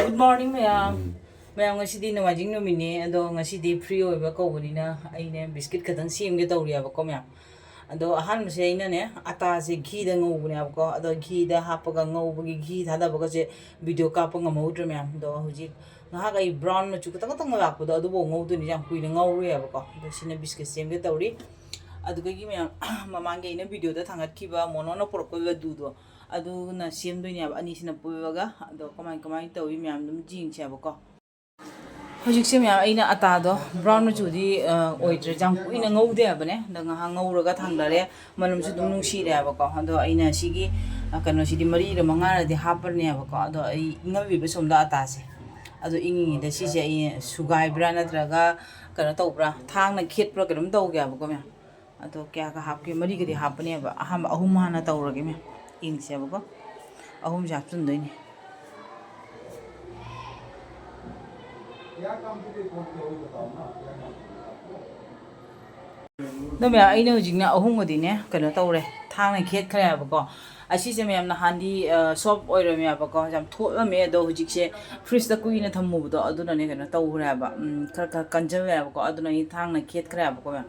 Good morning, ma'am. Ma'am, ngasi di namajing nomini, ado ngasi di free oiba ko buni na ay ne biscuit katang siem ke tawri aba ko ma'am. Ado ahan mase ina ne ata se ghee da ngau buni aba ko ado ghee da hapaga ngau bagi ghee thada baga se video ka pa ngamau ma'am do huji ngaha kai brown ma chu katang katang lak ado bo ngau tu ni jang kui ngau ri aba ko do sine biscuit siem ke tawri ado gi ma'am mamang ge ina video da thangat ki ba mono na por ko ba du do adu na siem do ni aba ani sina puibaga ado kamai tawi ma'am dum jing che aba ko Hojik se ma'am aina ata do brown ma chu di oire jang kui na ngau de aba ne da nga ngau ra ga thang da re manum su dum nung si re aba ko ado aina sigi kano si di mari ra manga ra di hapar ne aba ko ado ai ngawi be som da ata se ado ingi da si se ai sugai bra na tra ga kano tau bra thang na khet bra kadum tau ga aba ko ma'am ado kya ka hap ke mari ga di hap ne aba aham ahum ha na tau ra ge ma'am ing se aba ko ahum ja chun doi ni no me ai no jing na ahum ga di ne kano tau re thang na khet khre aba ko asi se ma'am na handi shop oire me aba ko jam tho me do hujik se fridge da kui na thammu do adu na ne kano tau re aba khar khar kanjal re aba ko adu na hi thang na khet khre aba ko ma'am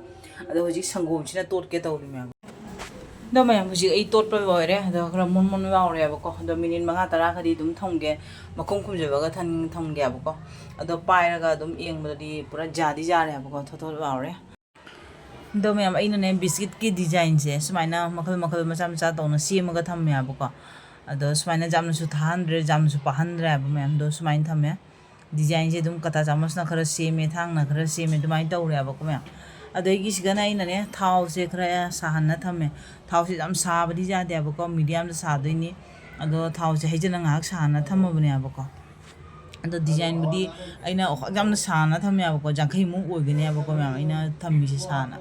ado hujik sangom sina tot ke tau ri ma'am do ma'am hujik ai tot pa oire do khara mon mon wa re aba ko do minute manga tara khadi dum thong ge makhom khum je ba ga than thong ge aba ko ado pai ra ga dum eng ba di pura jadi ja re aba ko tho tho wa re do ma'am aina ne biscuit ki design se sumaina makhal makhal macha macha to na sim ga tham ya ba ko ado sumaina jam su than re jam su pahan re aba ma'am do sumain tham ya design se dum kata chamas na khara seme thang na khara seme dumai tau re aba ko ma'am ado gi siga na ina ne thau se khara sahan na tham thau se jam sa ba di ja de aba ko medium da sa doi ni ado thau se hejana ngak sa na tham ba ne aba ko ado design budi aina jam na sa na tham ya ba ko jangkhai mu oi ge ne aba ko ma'am aina tham mi se sa na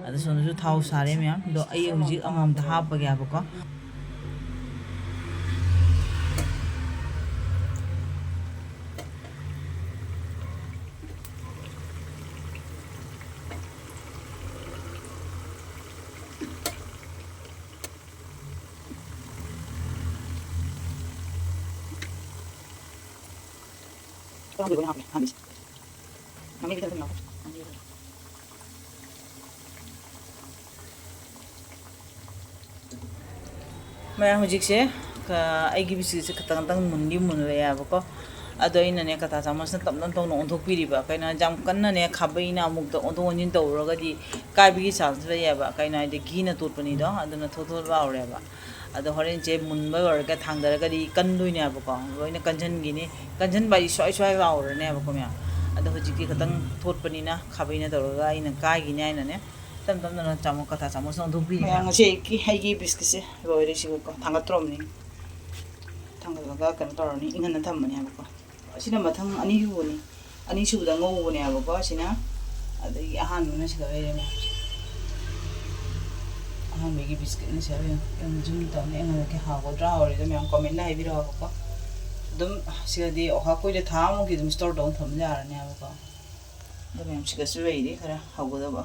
ado sono ju thau sare ma'am do ai huji amam da ha pa ga ba ko मैं हुजिक से आइगी biscuit से खतंग तंग मुंडी मुन रे या बको अदो इन ने कथा चामस न तम तम न ओंथोक पिरिबा काइना जाम कन्न ने खाबैना अमुक त ओंथो ओंजिन तौरगदि काइबिगी चांस रे या बा काइना दे घी न तोटपनि दो अदन थोथो बावरे बा अदो हरेन जे मुनबा वरगा थांगदरगदि कन्दुइने बको लोइना कंजन गिने कंजन बाई सोय सोय बावरे ने बको म्या अदो हुजिक खतंग थोटपनि ना खाबैना तौरगा इन काइगिने आइना ने तम तम न चामो कथा चामस न ओंथोक पिरि मैं ngase ki haigi biscuit se loire si ko thangatrom ni thangaga kan torni ingan thammani ha ko asina mathang ani hu ni ani su da ngau ni ha ko asina adai ahan na siga re me ahan megi biscuit ni sa re yang jum ta ne ngal ke ha ko dra ore me comment na hi ro ko dum siga di oha ko de tha mo ki dum store down tham ja ra ne ha ko do me siga su re ri khara ha go da ba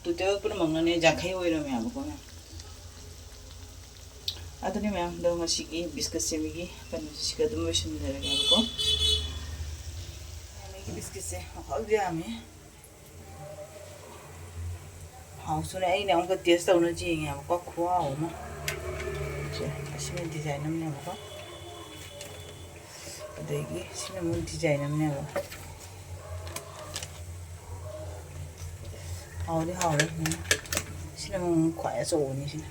tu te pun mangna ne jakhai oi ro me ha ko aduni ma'am do ngasi ki biscuit semigi kan siga dum mission de ra ga ko ne ki biscuit se hol dia me hau so ne ai ne ong ka taste to na ji nge ko khwa ho ma che asime design nam ne ko adegi sine mun design nam ne ko hau de sine mun khwa ya so ni sine